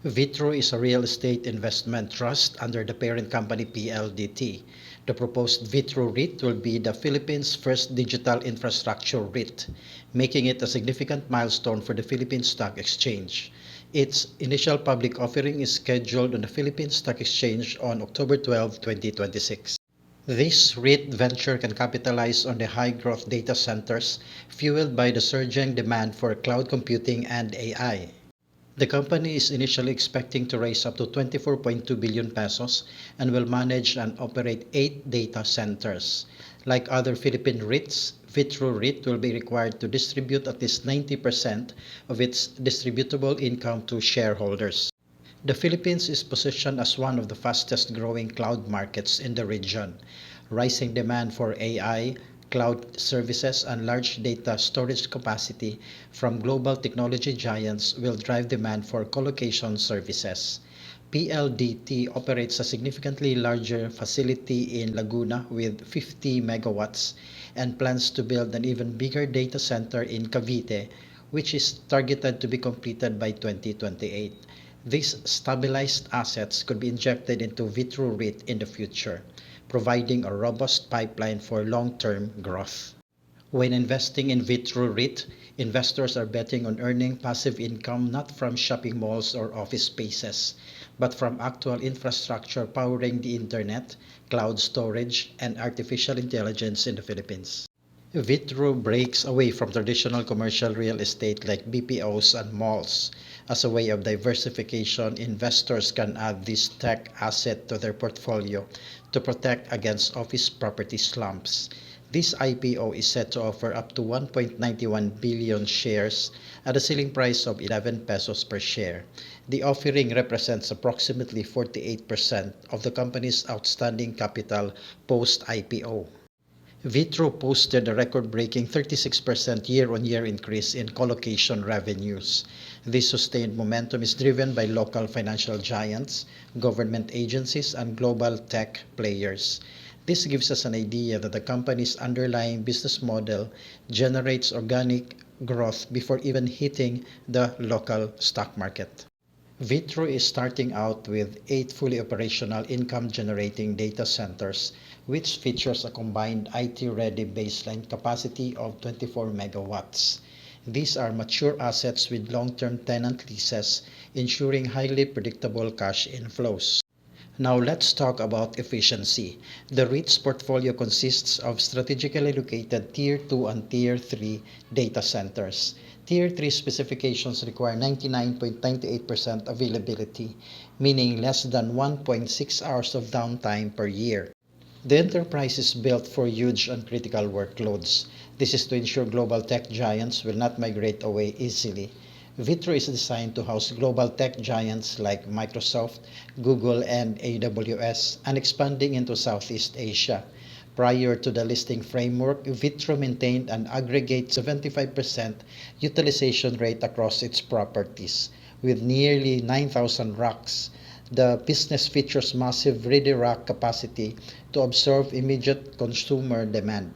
Vitro is a real estate investment trust under the parent company PLDT. The proposed Vitro REIT will be the Philippines' first digital infrastructure REIT, making it a significant milestone for the Philippine Stock Exchange. Its initial public offering is scheduled on the Philippine Stock Exchange on October 12, 2026. This REIT venture can capitalize on the high-growth data centers fueled by the surging demand for cloud computing and AI. The company is initially expecting to raise up to 24.2 billion pesos and will manage and operate 8 data centers. Like other Philippine REITs, Vitro REIT will be required to distribute at least 90% of its distributable income to shareholders. The Philippines is positioned as one of the fastest growing cloud markets in the region. Rising demand for AI, cloud services, and large data storage capacity from global technology giants will drive demand for colocation services. PLDT operates a significantly larger facility in Laguna with 50 megawatts and plans to build an even bigger data center in Cavite, which is targeted to be completed by 2028. These stabilized assets could be injected into Vitro REIT in the future, providing a robust pipeline for long-term growth. When investing in Vitro REIT, investors are betting on earning passive income not from shopping malls or office spaces, but from actual infrastructure powering the internet, cloud storage, and artificial intelligence in the Philippines. Vitro breaks away from traditional commercial real estate like BPOs and malls. As a way of diversification, investors can add this tech asset to their portfolio to protect against office property slumps. This IPO is set to offer up to 1.91 billion shares at a ceiling price of 11 pesos per share. The offering represents approximately 48% of the company's outstanding capital post-IPO. Vitro posted a record-breaking 36% year-on-year increase in colocation revenues. This sustained momentum is driven by local financial giants, government agencies, and global tech players. This gives us an idea that the company's underlying business model generates organic growth before even hitting the local stock market. Vitro is starting out with 8 fully operational income-generating data centers, which features a combined IT-ready baseline capacity of 24 megawatts. These are mature assets with long-term tenant leases, ensuring highly predictable cash inflows. Now let's talk about efficiency. The REIT's portfolio consists of strategically located Tier 2 and Tier 3 data centers. Tier 3 specifications require 99.98% availability, meaning less than 1.6 hours of downtime per year. The enterprise is built for huge and critical workloads. This is to ensure global tech giants will not migrate away easily. Vitro is designed to house global tech giants like Microsoft, Google, and AWS, and expanding into Southeast Asia. Prior to the listing framework, Vitro maintained an aggregate 75% utilization rate across its properties, with nearly 9,000 racks. The business features massive ready rack capacity to absorb immediate consumer demand.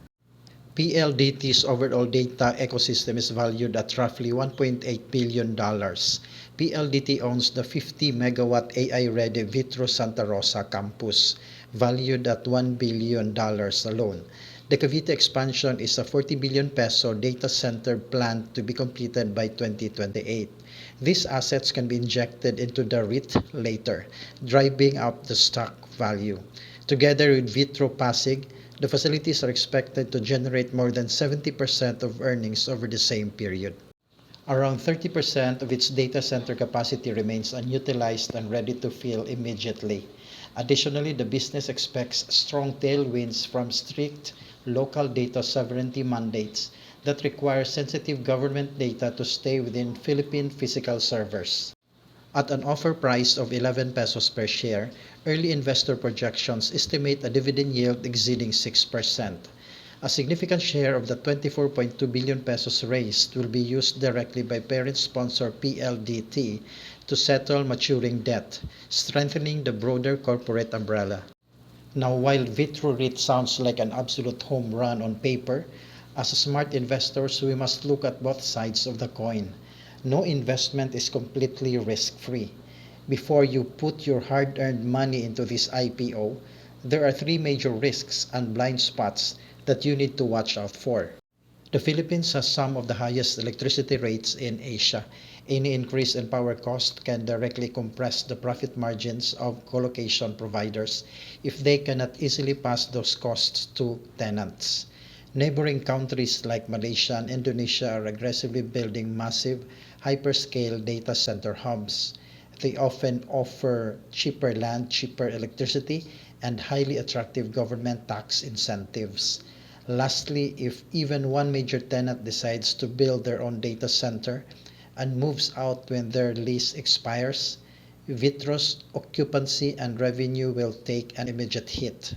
PLDT's overall data ecosystem is valued at roughly $1.8 billion. PLDT owns the 50 megawatt AI-ready Vitro Santa Rosa campus, valued at $1 billion alone. The Cavite expansion is a 40 billion peso data center planned to be completed by 2028. These assets can be injected into the REIT later, driving up the stock value. Together with Vitro Pasig, the facilities are expected to generate more than 70% of earnings over the same period. Around 30% of its data center capacity remains unutilized and ready to fill immediately. Additionally, the business expects strong tailwinds from strict local data sovereignty mandates that require sensitive government data to stay within Philippine physical servers. At an offer price of 11 pesos per share, early investor projections estimate a dividend yield exceeding 6%. A significant share of the 24.2 billion pesos raised will be used directly by parent sponsor PLDT to settle maturing debt, strengthening the broader corporate umbrella. Now, while Vitro REIT sounds like an absolute home run on paper, as smart investors, we must look at both sides of the coin. No investment is completely risk-free. Before you put your hard-earned money into this IPO, there are three major risks and blind spots that you need to watch out for. The Philippines has some of the highest electricity rates in Asia. Any increase in power cost can directly compress the profit margins of colocation providers if they cannot easily pass those costs to tenants. Neighboring countries like Malaysia and Indonesia are aggressively building massive hyperscale data center hubs. They often offer cheaper land, cheaper electricity, and highly attractive government tax incentives. Lastly, if even one major tenant decides to build their own data center and moves out when their lease expires, Vitro's occupancy and revenue will take an immediate hit.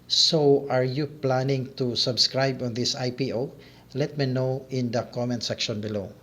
So, are you planning to subscribe on this IPO? Let me know in the comment section below.